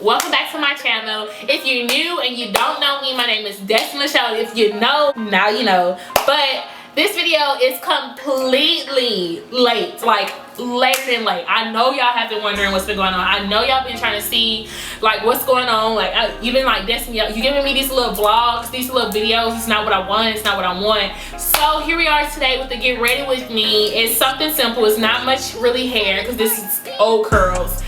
welcome back to my channel. If you're new and you don't know me, my name is Destiny Michelle. If you know, now you know. But this video is completely late, like later than late. I know y'all have been wondering what's been going on. I know y'all been trying to see like what's going on. Like you've been like, Destiny, you giving me these little vlogs, these little videos. It's not what I want. It's not what I want. So here we are today with the get ready with me. It's something simple. It's not much really hair because this is old curls.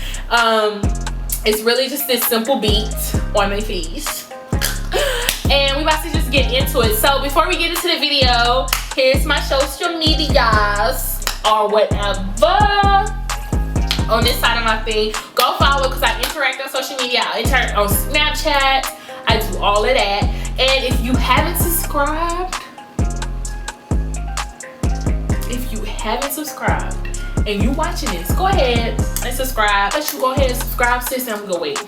It's really just this simple beat on my face. And we about to just get into it. So before we get into the video, here's my social medias or whatever on this side of my thing. Go follow because I interact on social media. I interact on Snapchat. I do all of that. And if you haven't subscribed, and you watching this, go ahead and subscribe. Let you go ahead and subscribe, sis, and I'm gonna wait.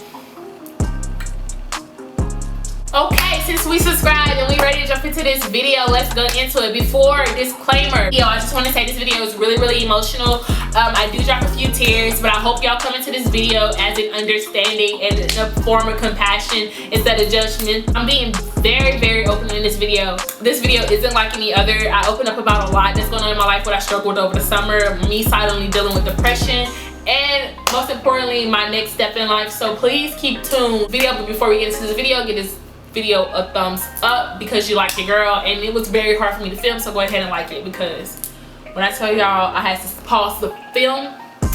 Okay, since we subscribed and we ready to jump into this video, let's go into it. Before, disclaimer, I just want to say this video is really emotional. I do drop a few tears, but I hope y'all come into this video as an understanding and a form of compassion instead of judgment. I'm being very open in this video. This video isn't like any other. I open up about a lot that's going on in my life, what I struggled over the summer, me silently dealing with depression, and most importantly, my next step in life. So please keep tuned. But before we get into this video, give this video a thumbs up because you like your girl, and it was very hard for me to film, so go ahead and like it, because when I tell y'all I had to pause the film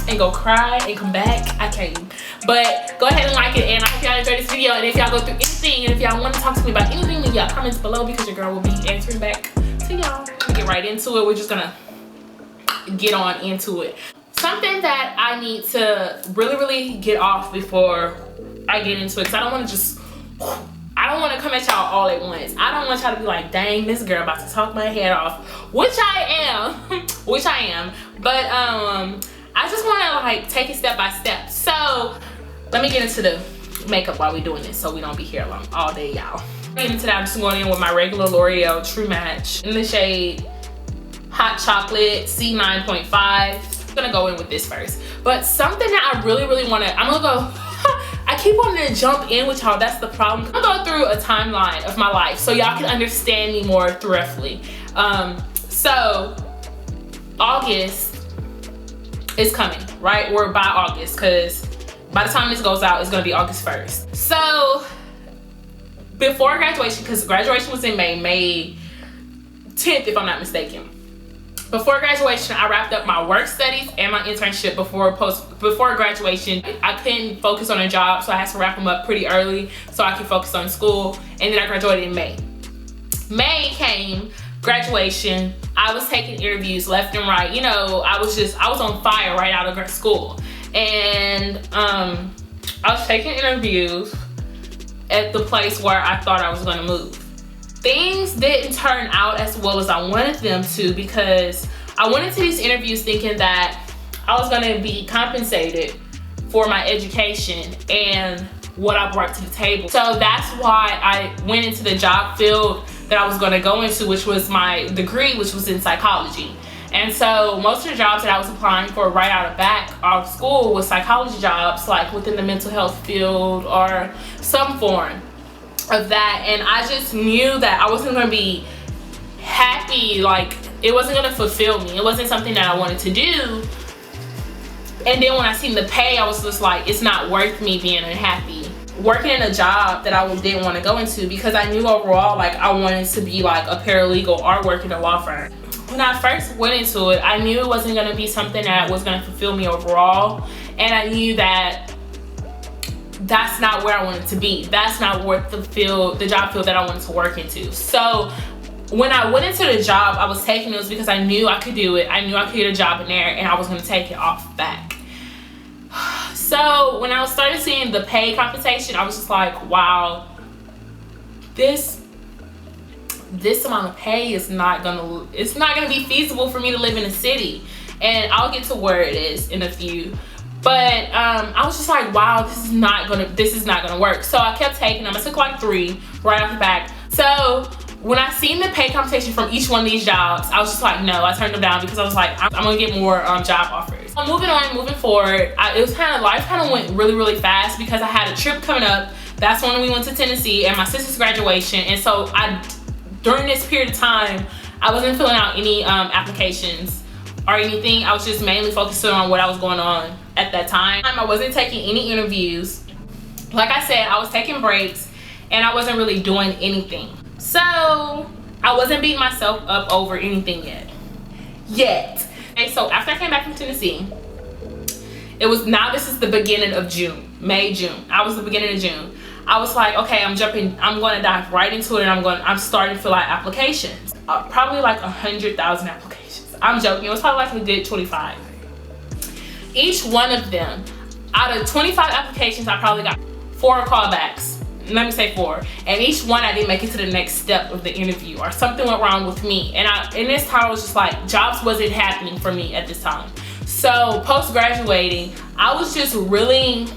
and go cry and come back, I can't. But go ahead and like it, and I hope y'all enjoyed this video. And if y'all go through anything, and if y'all want to talk to me about anything, leave y'all comments below because your girl will be answering back to y'all. We get right into it. We're just gonna get on into it. Something that I need to really get off before I get into it, because I don't want to just come at y'all all at once. I don't want y'all to be like, dang, this girl about to talk my head off, which I am. But I just want to like take it step by step. So let me get into the makeup while we're doing this, so we don't be here long all day, y'all. Get into that. I'm just going in with my regular L'Oreal True Match in the shade Hot Chocolate C9.5. I'm gonna go in with this first. But something that I really want to, I keep wanting to jump in with y'all. That's the problem. I'm going through a timeline of my life so y'all can understand me more thoroughly. So August is coming, right? We're by August, because by the time this goes out, it's gonna be August 1st. So before graduation, because graduation was in May 10th, if I'm not mistaken. Before graduation, I wrapped up my work studies and my internship before graduation. I couldn't focus on a job, so I had to wrap them up pretty early so I could focus on school. And then I graduated in May. May came, graduation. I was taking interviews left and right. You know, I was on fire right out of school. And I was taking interviews at the place where I thought I was gonna move. Things didn't turn out as well as I wanted them to, because I went into these interviews thinking that I was gonna be compensated for my education and what I brought to the table. So that's why I went into the job field that I was gonna go into, which was my degree, which was in psychology. And so most of the jobs that I was applying for right out of school was psychology jobs, like within the mental health field or some form of that. And I just knew that I wasn't going to be happy. Like, it wasn't going to fulfill me. It wasn't something that I wanted to do. And then when I seen the pay, I was just like, it's not worth me being unhappy working in a job that I didn't want to go into, because I knew overall like I wanted to be like a paralegal or work in a law firm. When I first went into it, I knew it wasn't going to be something that was going to fulfill me overall, and I knew that that's not where I wanted to be. That's not what the job field that I wanted to work into. So when I went into the job, I was taking those because I knew I could do it. I knew I could get a job in there, and I was going to take it off back. So when I started seeing the pay compensation, I was just like, wow, this amount of pay is not gonna be feasible for me to live in a city. And I'll get to where it is in a few. But I was just like, wow, this is not gonna work. So I kept taking them. I took like 3 right off the bat. So when I seen the pay compensation from each one of these jobs, I was just like, no. I turned them down because I was like, I'm gonna get more job offers. Moving forward, it was kind of, life kind of went really fast because I had a trip coming up. That's when we went to Tennessee and my sister's graduation. And so during this period of time, I wasn't filling out any applications or anything. I was just mainly focusing on what I was going on at that time. I wasn't taking any interviews. Like I said, I was taking breaks and I wasn't really doing anything. So I wasn't beating myself up over anything yet. Okay, so after I came back from Tennessee, this is the beginning of June, June. I was the beginning of June. I was like, okay, I'm going to dive right into it, and I'm starting to fill out applications. Probably like 100,000 applications. I'm joking. It was probably like a good 25. Each one of them, out of 25 applications, I probably got 4 callbacks. Let me say 4. And each one I didn't make it to the next step of the interview, or something went wrong with me. And in this time, I was just like, jobs wasn't happening for me at this time. So post-graduating, I was just really,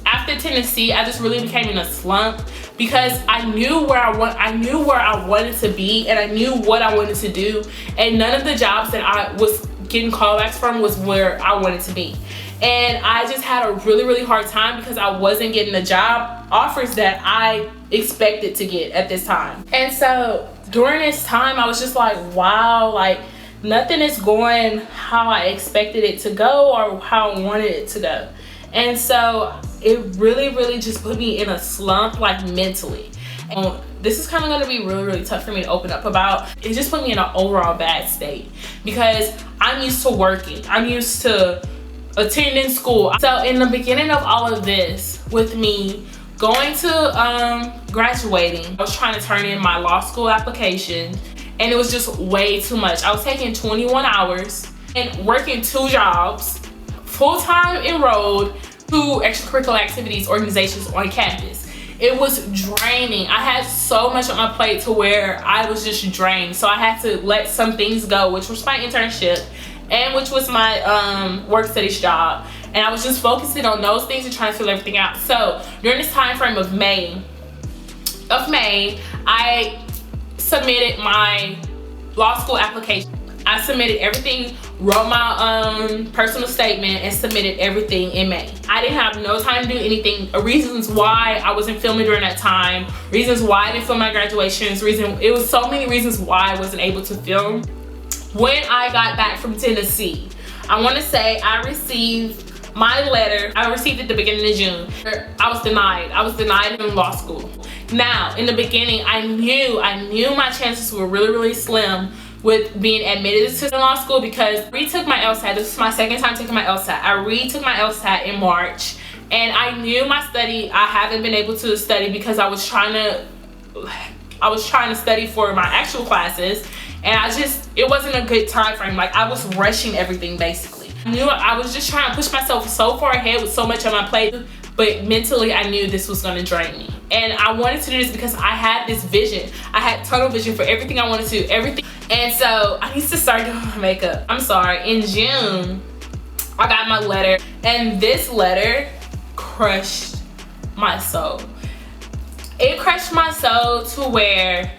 after Tennessee, I just really became in a slump because I knew where I wanted to be, and I knew what I wanted to do, and none of the jobs that I was getting callbacks from was where I wanted to be. And I just had a really hard time because I wasn't getting the job offers that I expected to get at this time. And so during this time, I was just like, wow, like nothing is going how I expected it to go or how I wanted it to go. And so it really just put me in a slump, like mentally. And this is kind of going to be really tough for me to open up about. It just put me in an overall bad state because I'm used to working. I'm used to attending school. So in the beginning of all of this, with me going to graduating, I was trying to turn in my law school application, and it was just way too much. I was taking 21 hours and working 2 jobs, full-time enrolled, 2 extracurricular activities, organizations on campus. It was draining. I had so much on my plate to where I was just drained. So I had to let some things go, which was my internship and which was my work studies job. And I was just focusing on those things and trying to fill everything out. So during this time frame of May, I submitted my law school application. I submitted everything, wrote my personal statement, and submitted everything in May. I didn't have no time to do anything. Reasons why I wasn't filming during that time, reasons why I didn't film my graduations, it was so many reasons why I wasn't able to film. When I got back from Tennessee, I want to say I received my letter. I received it at the beginning of June. I was denied in law school. Now, in the beginning, I knew my chances were really slim with being admitted to law school because I retook my LSAT. This was my second time taking my LSAT. I retook my LSAT in March, and I knew my study, I haven't been able to study because I was trying to study for my actual classes, and it wasn't a good time frame. Like, I was rushing everything basically. I was just trying to push myself so far ahead with so much on my plate, but mentally I knew this was gonna drain me. And I wanted to do this because I had this vision. I had tunnel vision for everything I wanted to do, everything. And so I need to start doing my makeup. I'm sorry. In June, I got my letter, and this letter crushed my soul. It crushed my soul to where,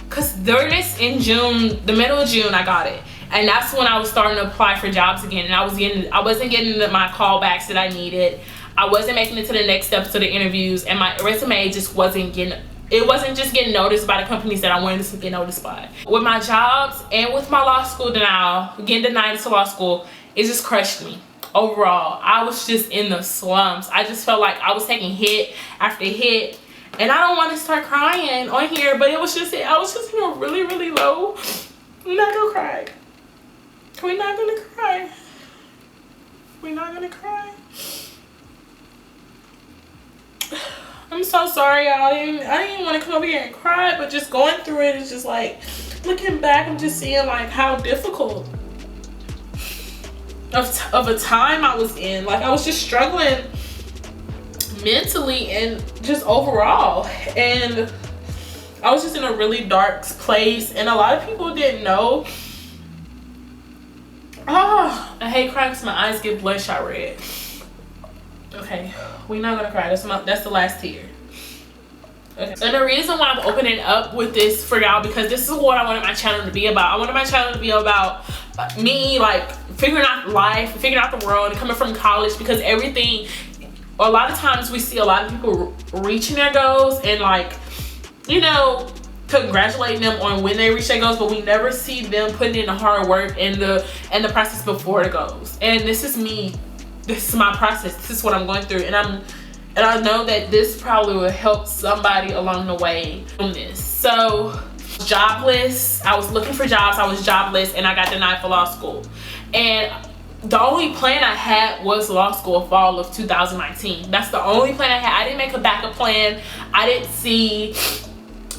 cause during this in June, the middle of June, I got it. And that's when I was starting to apply for jobs again. And I wasn't getting my callbacks that I needed. I wasn't making it to the next steps to the interviews, and my resume just wasn't getting noticed by the companies that I wanted to get noticed by. With my jobs and with my law school denial, getting denied to law school, it just crushed me. Overall, I was just in the slumps. I just felt like I was taking hit after hit, and I don't want to start crying on here, but I was just feeling really low. We're not gonna cry. We're not gonna cry. We're not gonna cry. I'm so sorry, y'all. I didn't want to come over here and cry, but just going through it is just like, looking back, I'm just seeing like how difficult of a time I was in. Like, I was just struggling mentally and just overall, and I was just in a really dark place, and a lot of people didn't know. I hate crying because my eyes get bloodshot red. Okay, we're not gonna cry. That's the last tear. Okay. And the reason why I'm opening up with this for y'all, because this is what I wanted my channel to be about. I wanted my channel to be about me like figuring out life, figuring out the world, and coming from college, because everything, a lot of times we see a lot of people reaching their goals and like, you know, congratulating them on when they reach their goals, but we never see them putting in the hard work and the process before the goals. And this is me. This is my process. This is what I'm going through, and I know that this probably will help somebody along the way on this. So, jobless. I was looking for jobs. I was jobless, and I got denied for law school. And the only plan I had was law school fall of 2019. That's the only plan I had. I didn't make a backup plan. I didn't see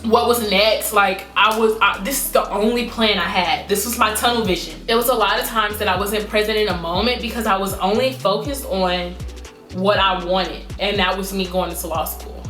what was next. Like this is the only plan I had. This was my tunnel vision. There was a lot of times that I wasn't present in a moment because I was only focused on what I wanted, and that was me going into law school.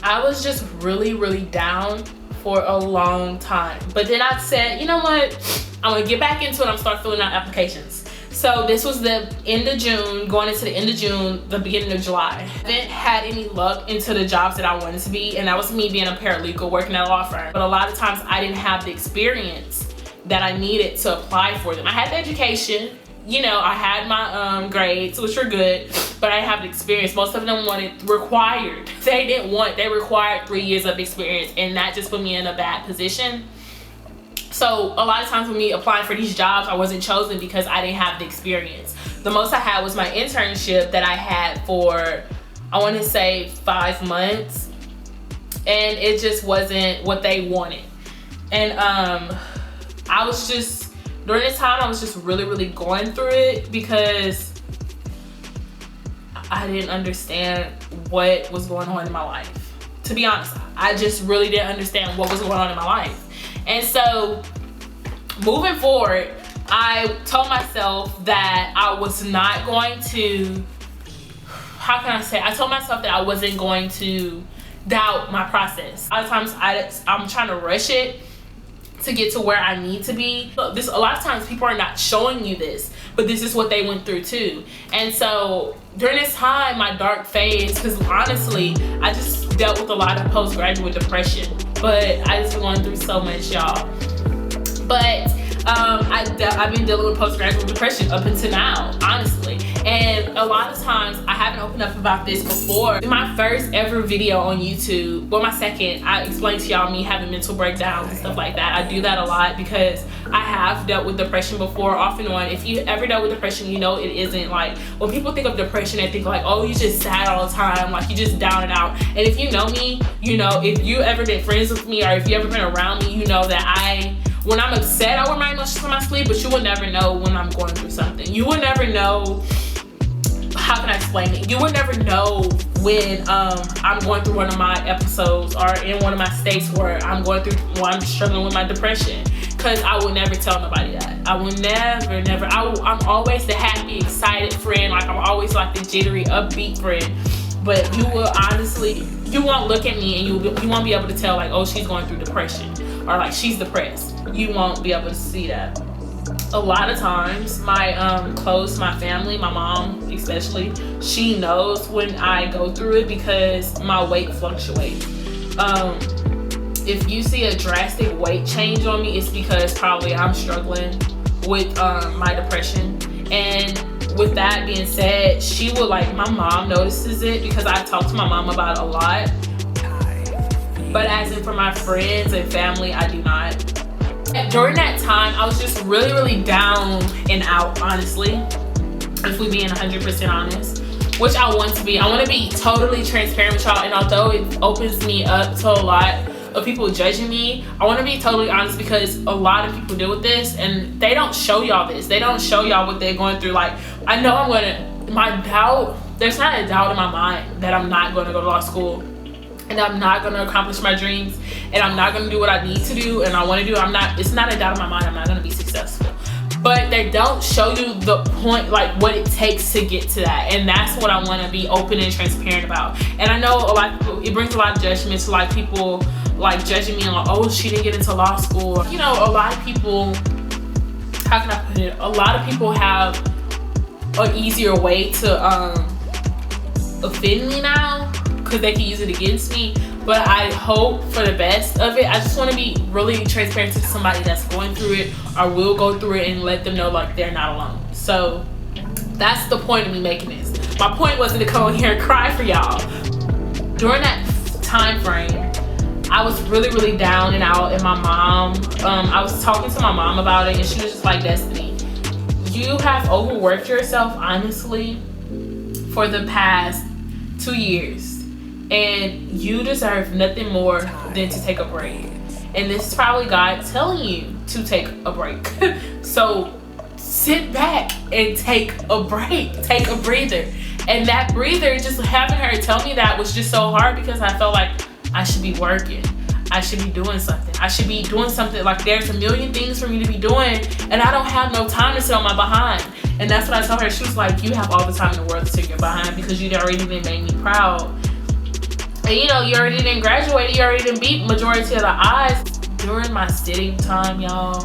I was just really down for a long time, but then I said, you know what, I'm gonna get back into it. I'm start filling out applications. So this was the end of June, going into the end of June, the beginning of July. I didn't had any luck into the jobs that I wanted to be, and that was me being a paralegal working at a law firm. But a lot of times I didn't have the experience that I needed to apply for them. I had the education, you know, I had my grades, which were good, but I didn't have the experience. Most of them required. They required 3 years of experience, and that just put me in a bad position. So a lot of times with me applying for these jobs, I wasn't chosen because I didn't have the experience. The most I had was my internship that I had for, I want to say 5 months, and it just wasn't what they wanted. And I was just, during this time, I was just really going through it because I didn't understand what was going on in my life. To be honest, I just really didn't understand what was going on in my life. And so moving forward, I told myself that I was not going to, how can I say, I told myself that I wasn't going to doubt my process. A lot of times I'm trying to rush it to get to where I need to be. A lot of times people are not showing you this, but this is what they went through too. And so during this time, my dark phase, because honestly, I just dealt with a lot of postgraduate depression, but I just been going through so much, y'all. But I've been dealing with postgraduate depression up until now, honestly. And a lot of times I haven't opened up about this before. In my first ever video on YouTube, well, my second, I explained to y'all me having mental breakdowns and stuff like that. I do that a lot because I have dealt with depression before, off and on. If you ever dealt with depression, you know it isn't like, when people think of depression, they think like, oh, you just sad all the time, like you just down and out. And if you know me, you know, if you ever been friends with me or if you ever been around me, you know that when I'm upset, I wear my emotions on my sleeve, but you will never know when I'm going through something. You will never know, how can I explain it? You will never know when I'm going through one of my episodes or in one of my states where I'm struggling with my depression, because I will never tell nobody that. I will never, I'm always the happy, excited friend. Like I'm always like the jittery, upbeat friend. But you will honestly, you won't look at me and you won't be able to tell like, oh, she's going through depression or like she's depressed. You won't be able to see that. A lot of times my my family, my mom especially, she knows when I go through it because my weight fluctuates. If you see a drastic weight change on me, it's because probably I'm struggling with my depression. And with that being said, she will like, my mom notices it because I talk to my mom about it a lot. But as in for my friends and family, I do not. During that time, I was just really down and out, honestly, if we being 100% honest, which I want to be. I want to be totally transparent with y'all, and although it opens me up to a lot of people judging me, I want to be totally honest because a lot of people deal with this and they don't show y'all this. They don't show y'all what they're going through. Like, I know there's not a doubt in my mind that I'm not going to go to law school and I'm not going to accomplish my dreams and I'm not going to do what I need to do and I want to do. It's not a doubt in my mind I'm not going to be successful. But they don't show you the point, like what it takes to get to that. And that's what I want to be open and transparent about. And I know a lot of people, it brings a lot of judgment to like people like judging me and like, oh, she didn't get into law school. You know, a lot of people, how can I put it? A lot of people have an easier way to offend me now because they can use it against me. but I hope for the best of it. I just want to be really transparent to somebody that's going through it or will go through it, and let them know like they're not alone. So that's the point of me making this. My point wasn't to come on here and cry for y'all. During that time frame, I was really down and out, and my mom, I was talking to my mom about it, and she was just like, Destiny, you have overworked yourself, honestly, for the past 2 years, and you deserve nothing more than to take a break. And this is probably God telling you to take a break. So sit back and take a break, take a breather. And that breather, just having her tell me that was just so hard, because I felt like I should be working. I should be doing something. I should be doing something. Like, there's a million things for me to be doing, and I don't have no time to sit on my behind. And that's what I told her. She was like, you have all the time in the world to sit your behind, because you already didn't make me proud. And you know, you already didn't graduate. You already didn't beat majority of the odds. During my sitting time, y'all,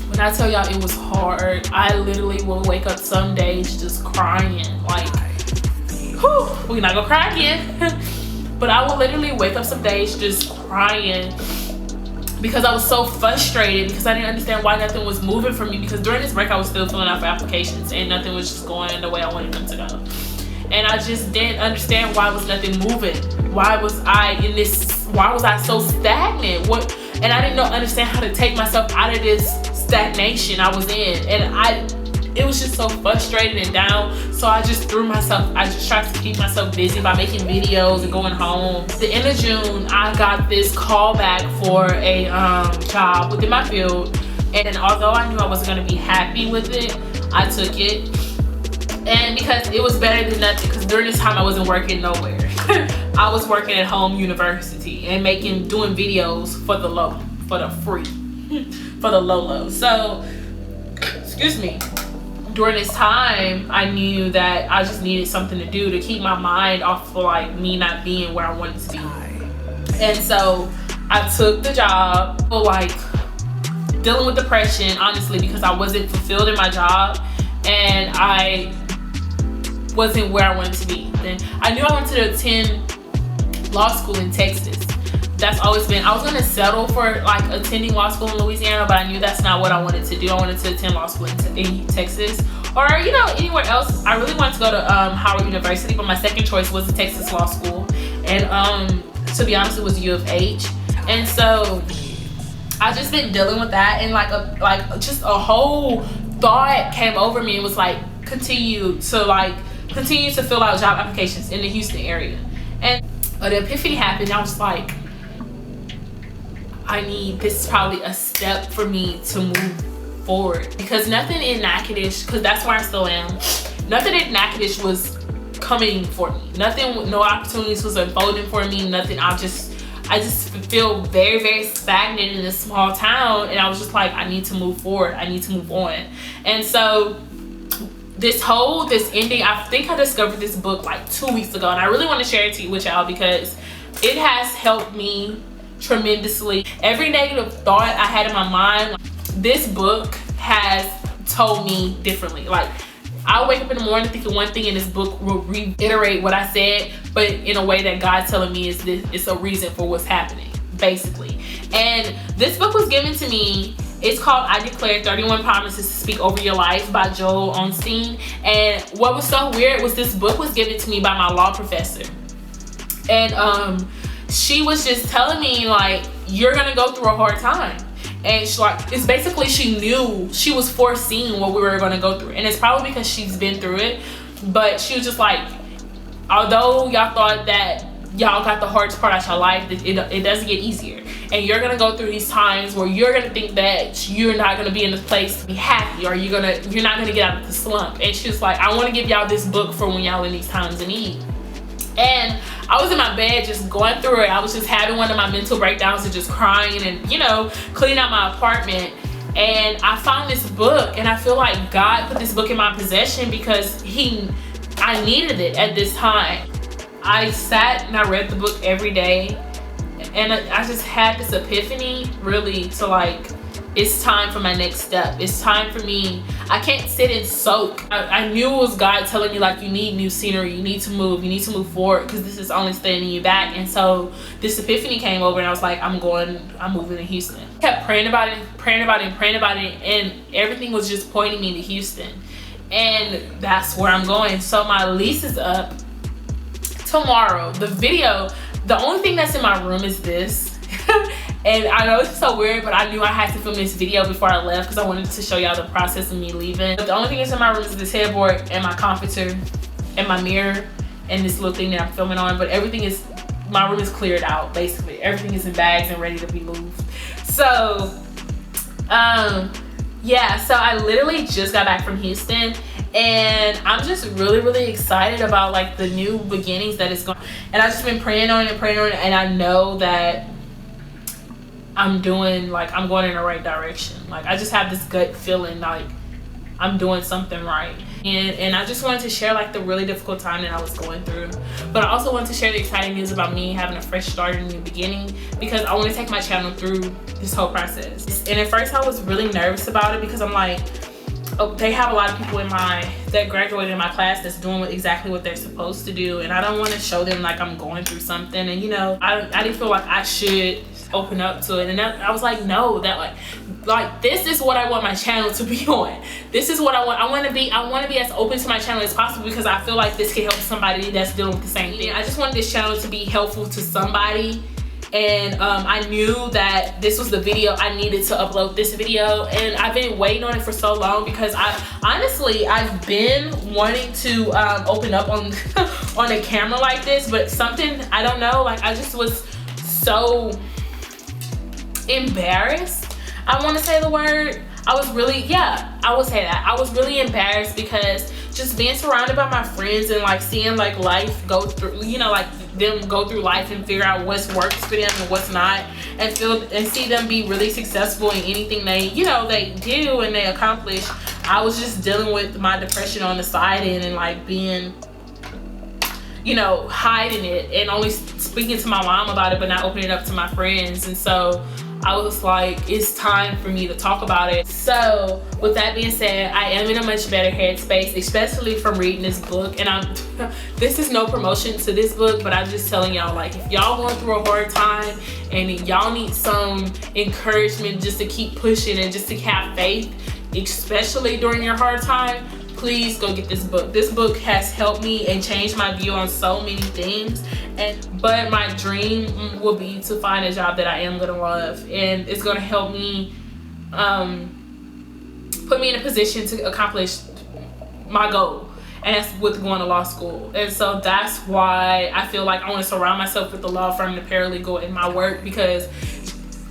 when I tell y'all it was hard, I literally will wake up some days just crying. Like, whew, we're not gonna cry again. But I will literally wake up some days just crying, because I was so frustrated, because I didn't understand why nothing was moving for me. Because during this break, I was still filling out for applications, and nothing was just going the way I wanted them to go. And I just didn't understand why was nothing moving. Why was I in this? Why was I so stagnant? What? And I didn't understand how to take myself out of this stagnation I was in. And it was just so frustrated and down. So I just I just tried to keep myself busy by making videos and going home. At the end of June, I got this call back for a job within my field. And although I knew I wasn't gonna be happy with it, I took it. And because it was better than nothing, because during this time I wasn't working nowhere. I was working at home university and doing videos for the free, for the low. So, excuse me. During this time, I knew that I just needed something to do to keep my mind off of like me not being where I wanted to be. And so I took the job, like dealing with depression, honestly, because I wasn't fulfilled in my job and I wasn't where I wanted to be. Then I knew I wanted to attend law school in Texas. That's always been, I was gonna settle for like attending law school in Louisiana, but I knew that's not what I wanted to do. I wanted to attend law school in Texas, or you know, anywhere else. I really wanted to go to Howard University, but my second choice was the Texas Law School, and to be honest, it was U of H. And so I just been dealing with that, and just a whole thought came over me and was like, continue to fill out job applications in the Houston area. And the epiphany happened. I was like, this is probably a step for me to move forward, because nothing in Natchitoches, because that's where I still am, nothing in Natchitoches was coming for me. No opportunities was unfolding for me, nothing. I just feel very stagnant in this small town, and I was just like, I need to move forward, I need to move on. And so this ending, I think I discovered this book like 2 weeks ago, and I really want to share it with y'all because it has helped me tremendously. Every negative thought I had in my mind, this book has told me differently. Like, I'll wake up in the morning thinking one thing, and this book will reiterate what I said, but in a way that God's telling me it's a reason for what's happening, basically. And this book was given to me. It's called I Declare 31 Promises to Speak Over Your Life by Joel Osteen. And what was so weird was this book was given to me by my law professor. And she was just telling me, like, you're gonna go through a hard time. And it's basically, she knew, she was foreseeing what we were gonna go through. And it's probably because she's been through it. But she was just like, although y'all thought that y'all got the hardest part out your life, it doesn't get easier. And you're gonna go through these times where you're gonna think that you're not gonna be in this place to be happy, or you're not gonna get out of the slump. And she was like, I wanna give y'all this book for when y'all in these times of need. And I was in my bed just going through it. I was just having one of my mental breakdowns and just crying and, you know, cleaning out my apartment. And I found this book, and I feel like God put this book in my possession because I needed it at this time. I sat and I read the book every day, and I just had this epiphany, really, to like it's time for my next step. It's time for me. I can't sit and soak. I knew it was God telling me, like, you need new scenery, you need to move forward, because this is only standing you back. And so this epiphany came over, and I was like, I'm moving to Houston. I kept praying about it, and everything was just pointing me to Houston, and that's where I'm going. So my lease is up tomorrow. The only thing that's in my room is this. And I know it's so weird, but I knew I had to film this video before I left because I wanted to show y'all the process of me leaving. But the only thing that's in my room is this headboard and my comforter and my mirror and this little thing that I'm filming on. But my room is cleared out, basically. Everything is in bags and ready to be moved. So, yeah, so I literally just got back from Houston, and I'm just really, really excited about, like, the new beginnings that it's going. And I've just been praying on it, and I know that I'm going in the right direction. Like, I just have this gut feeling like I'm doing something right. And I just wanted to share, like, the really difficult time that I was going through, but I also wanted to share the exciting news about me having a fresh start and a new beginning, because I want to take my channel through this whole process. And at first I was really nervous about it, because I'm like, oh, they have a lot of people that graduated in my class that's doing exactly what they're supposed to do, and I don't want to show them like I'm going through something. And, you know, I didn't feel like I should open up to it. And I was like, no, that like this is what I want my channel to be on. This is what I want. I want to be as open to my channel as possible, because I feel like this can help somebody that's dealing with the same thing. I just wanted this channel to be helpful to somebody. And I knew that this was the video I needed to upload this video, and I've been waiting on it for so long, because I've been wanting to open up on on a camera like this, but something, I don't know, like, I just was so embarrassed. I want to say the word. I would say that. I was really embarrassed, because just being surrounded by my friends and, like, seeing, like, life go through, you know, like, them go through life and figure out what's works for them and what's not, and see them be really successful in anything they do and they accomplish. I was just dealing with my depression on the side end, and, like, being, you know, hiding it and only speaking to my mom about it, but not opening it up to my friends. And so I was like, it's time for me to talk about it. So with that being said, I am in a much better headspace, especially from reading this book. And this is no promotion to this book, but I'm just telling y'all, like, if y'all going through a hard time and y'all need some encouragement just to keep pushing and just to have faith, especially during your hard time, please go get this book. This book has helped me and changed my view on so many things. But my dream will be to find a job that I am gonna love, and it's gonna help me put me in a position to accomplish my goal, and that's with going to law school. And so that's why I feel like I want to surround myself with the law firm, the paralegal, in my work, because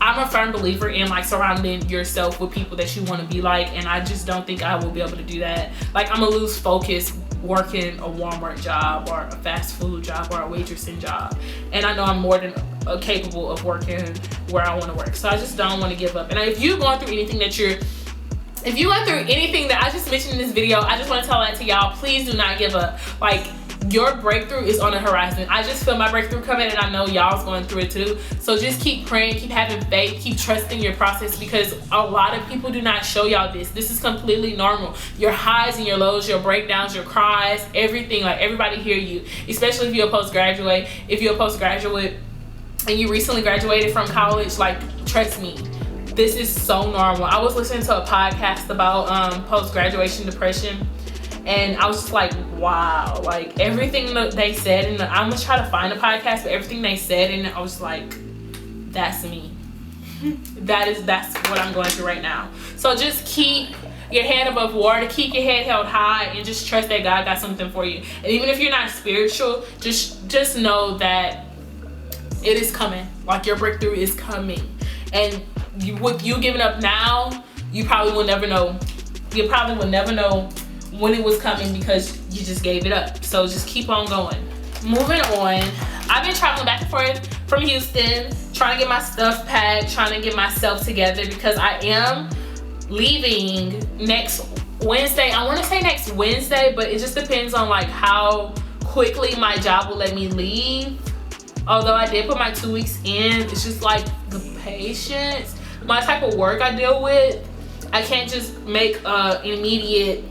I'm a firm believer in, like, surrounding yourself with people that you want to be like, and I just don't think I will be able to do that. Like, I'm gonna lose focus working a Walmart job or a fast food job or a waitressing job, and I know I'm more than capable of working where I want to work. So I just don't want to give up. And if you're going through anything that I just mentioned in this video, I just want to tell that to y'all. Please do not give up. Like, your breakthrough is on the horizon. I just feel my breakthrough coming, and I know y'all's going through it too. So just keep praying, keep having faith, keep trusting your process, because a lot of people do not show y'all this. This is completely normal. Your highs and your lows, your breakdowns, your cries, everything. Like, everybody hear you, especially if you're a postgraduate. If you're a postgraduate and you recently graduated from college, like, trust me, this is so normal. I was listening to a podcast about post-graduation depression, and I was just like, wow, like, everything that they said, and I'm gonna try to find a podcast, but everything they said, and I was like, that's me. that's what I'm going through right now. So just keep your head above water, keep your head held high, and just trust that God got something for you. And even if you're not spiritual, just know that it is coming. Like, your breakthrough is coming. And with you giving up now, you probably will never know. You probably will never know when it was coming, because you just gave it up. So just keep on going. Moving on, I've been traveling back and forth from Houston, trying to get my stuff packed, trying to get myself together, because I am leaving next Wednesday. I want to say next Wednesday, but it just depends on, like, how quickly my job will let me leave. Although I did put my 2 weeks in, it's just like the patience. my type of work I deal with, I can't just make immediate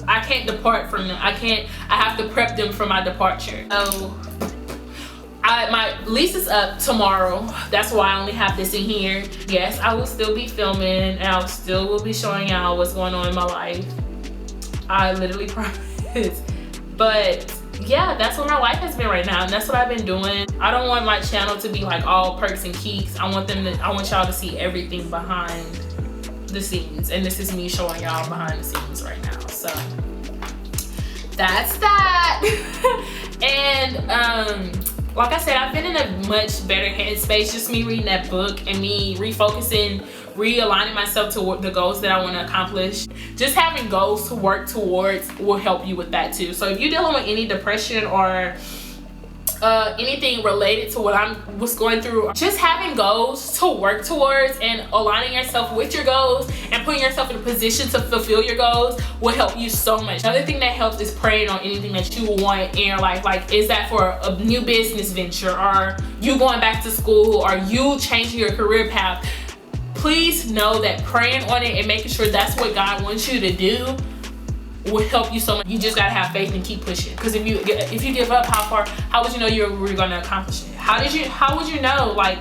I can't depart from them. I have to prep them for my departure. So my lease is up tomorrow. That's why I only have this in here. Yes, I will still be filming and I still will be showing y'all what's going on in my life. I literally promise. But yeah, that's what my life has been right now, and that's what I've been doing. I don't want my channel to be like all perks and keeks. I want y'all to see everything behind the scenes, and this is me showing y'all behind the scenes right now. So that's that. And like I said, I've been in a much better headspace, just me reading that book and me refocusing, realigning myself to the goals that I want to accomplish. Just having goals to work towards will help you with that too. So if you're dealing with any depression or anything related to what I was going through, just having goals to work towards and aligning yourself with your goals and putting yourself in a position to fulfill your goals will help you so much. Another thing that helps is praying on anything that you want in your life. Like, is that for a new business venture, or you going back to school, or you changing your career path? Please know that praying on it and making sure that's what God wants you to do will help you so much. You just gotta have faith and keep pushing. Because if you give up, how would you know you were gonna accomplish it? How would you know, like,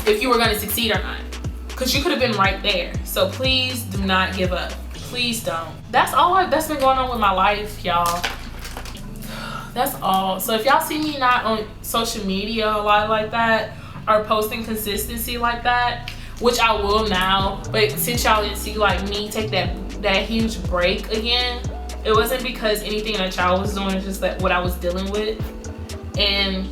if you were gonna succeed or not? Because you could have been right there. So please do not give up. Please don't. That's all that's been going on with my life, y'all. That's all. So if y'all see me not on social media a lot like that, or posting consistency like that, which I will now, but since y'all didn't see like me take that huge break again, it wasn't because anything that y'all was doing, it's just that what I was dealing with. And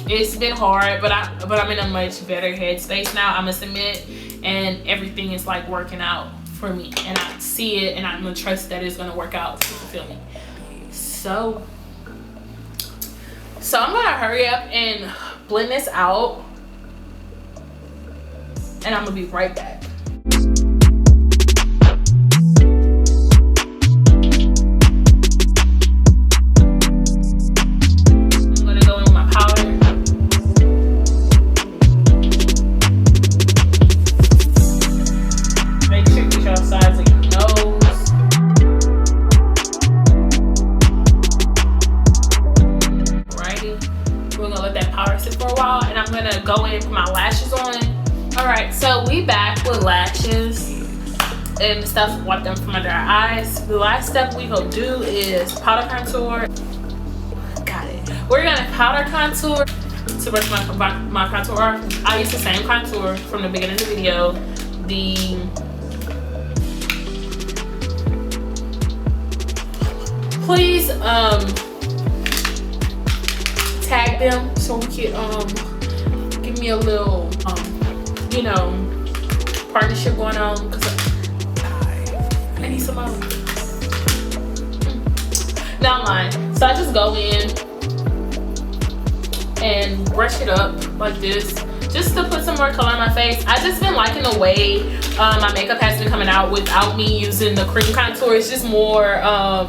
it's been hard, but I'm in a much better headspace now, I must admit, and everything is like working out for me, and I see it, and I'm gonna trust that it's gonna work out to fulfill me. So I'm gonna hurry up and blend this out, and I'm gonna be right back. I'm gonna go in with my powder. Make sure you get your sides of your nose. Alrighty. We're gonna let that powder sit for a while, and I'm gonna go in and put my lashes on. Alright, so we back with lashes and stuff, wipe them from under our eyes. The last step we gonna do is powder contour. Got it. We're gonna powder contour to brush my contour off. I use the same contour from the beginning of the video. Please tag them so we can give me a little you know, partnership going on, because I need some more. Now mine. So I just go in and brush it up like this, just to put some more color on my face. I just been liking the way my makeup has been coming out without me using the cream contour. It's just more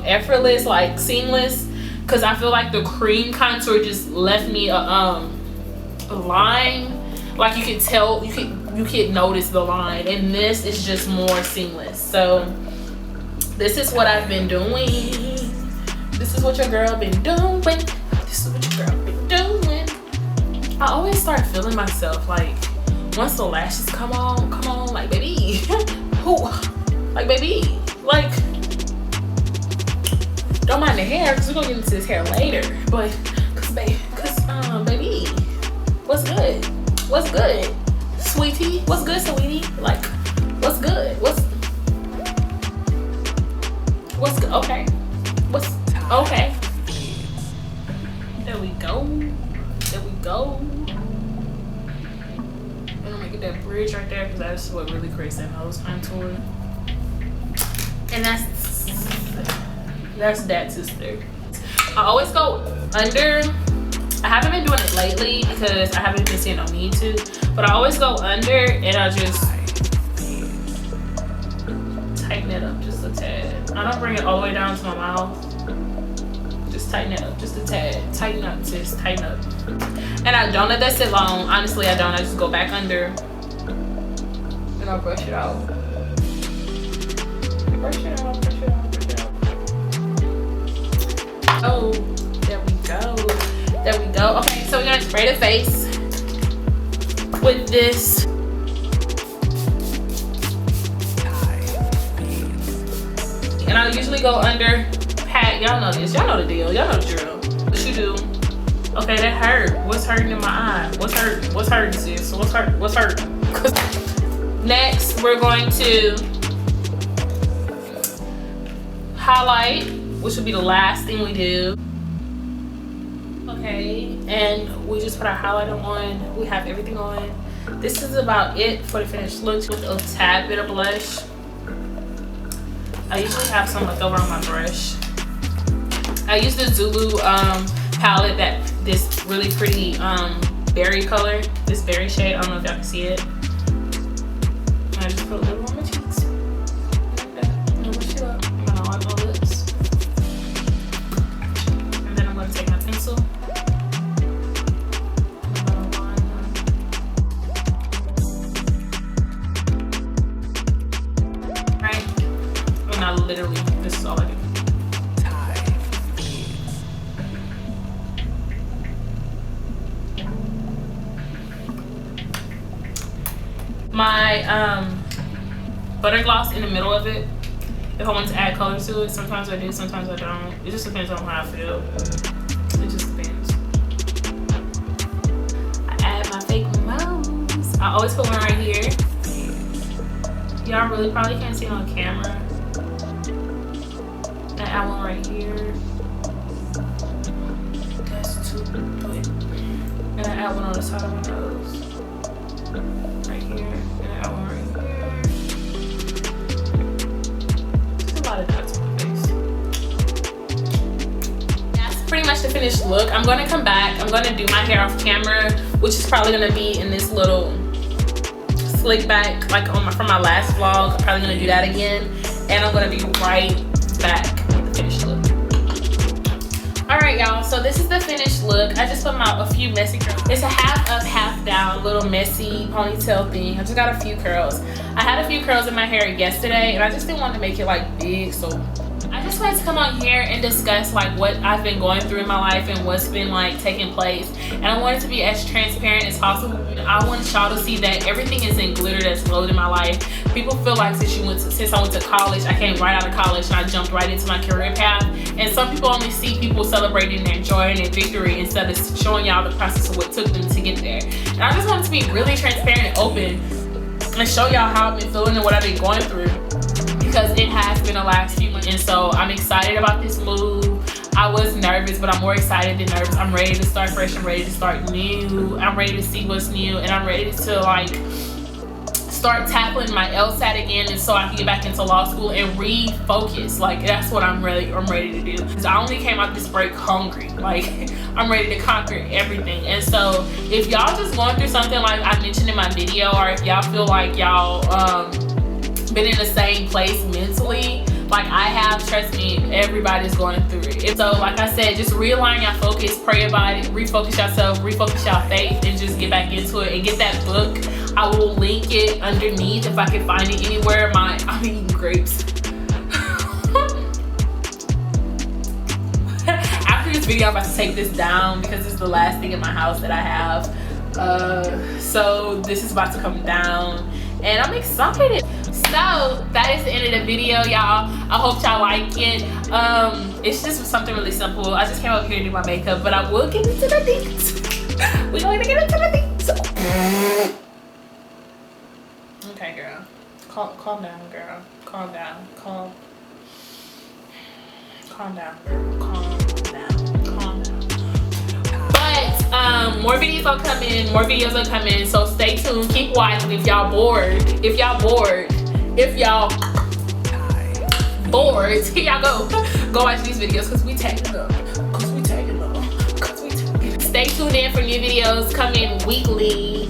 effortless, like seamless, because I feel like the cream contour just left me a line. Like, you could tell, you could notice the line, and this is just more seamless. So this is what I've been doing. This is what your girl been doing. This is what your girl been doing. I always start feeling myself like, once the lashes come on, like, baby, who, like, baby, like, don't mind the hair, because we're gonna get into this hair later, but baby, what's good? What's good, sweetie? What's good, sweetie? Like, what's good? What's good? Okay. What's okay? There we go. There we go. I'm gonna get that bridge right there, because that's what really creates that nose contour. And that's that, sister. I always go under. I haven't been doing it lately because I haven't been seeing no need to, but I always go under and I just tighten it up just a tad. I don't bring it all the way down to my mouth. Just just tighten it up just a tad. Tighten up, sis, tighten up. And I don't let that sit long. Honestly, I don't. I just go back under and I'll brush it out. Brush it out, brush it out, brush it out. Oh, there we go. There we go. Okay, so we're gonna spray the face with this. And I usually go under, pat. Y'all know this. Y'all know the deal. Y'all know the drill. What you do? Okay, that hurt. What's hurting in my eye? What's hurt? What's hurting, sis? What's hurt? What's hurt? Next, we're going to highlight, which will be the last thing we do. Okay, and we just put our highlighter on. We have everything on. This is about it for the finished look with a tad bit of blush. I usually have some left over on my brush. I use the Zulu palette, this really pretty berry color, this berry shade. I don't know if y'all can see it. And I just put a little on my cheeks. Like that. I'm gonna brush it up. I'm gonna wipe my lips. And then I'm gonna take my pencil. Literally, this is all I do. My butter gloss in the middle of it. If I want to add color to it, sometimes I do, sometimes I don't. It just depends on how I feel. It just depends. I add my fake nose. I always put one right here. Y'all really probably can't see it on camera. I add one right here. That's two. And I add one on the side of my nose. Right here. And I add one right here. There's a lot of dots on my face. That's pretty much the finished look. I'm going to come back. I'm going to do my hair off camera, which is probably going to be in this little slick back, like on from my last vlog. I'm probably going to do that again. And I'm going to be right back. Finished look. All right, y'all, so this is the finished look. I just put out a few messy curls. It's a half up, half down, little messy ponytail thing. I just got a few curls. I had a few curls in my hair yesterday and I just didn't want to make it like big, so I just wanted to come on here and discuss like what I've been going through in my life and what's been like taking place. And I wanted to be as transparent as possible. I want y'all to see that everything isn't glitter that's glowed in my life. People feel like since I went to college, I came right out of college and I jumped right into my career path. And some people only see people celebrating their joy and their victory instead of showing y'all the process of what took them to get there. And I just wanted to be really transparent and open and show y'all how I've been feeling and what I've been going through, because it has been the last few months. And so I'm excited about this move. I was nervous, but I'm more excited than nervous. I'm ready to start fresh. I'm ready to start new. I'm ready to see what's new, and I'm ready to like start tackling my LSAT again, and so I can get back into law school and refocus. Like that's what I'm ready to do. Because I only came out this break hungry. Like I'm ready to conquer everything. And so if y'all just going through something like I mentioned in my video, or if y'all feel like y'all been in the same place mentally like I have, trust me, everybody's going through it. And so like I said, just realign your focus, pray about it, refocus yourself, refocus your faith, and just get back into it and get that book. I will link it underneath if I can find it anywhere. I'm eating grapes. After this video, I'm about to take this down because it's the last thing in my house that I have. So this is about to come down and I'm excited. So that is the end of the video, y'all. I hope y'all like it. It's just something really simple. I just came up here to do my makeup, but I will get into the things. We're going to get into the things. Okay, girl. Calm down, girl. Calm down. Calm down, girl. Calm down. Calm down. But more videos will come in. More videos will come in. So stay tuned. Keep watching. If y'all bored, here y'all go. Go watch these videos because we tagging them. Stay tuned in for new videos coming weekly.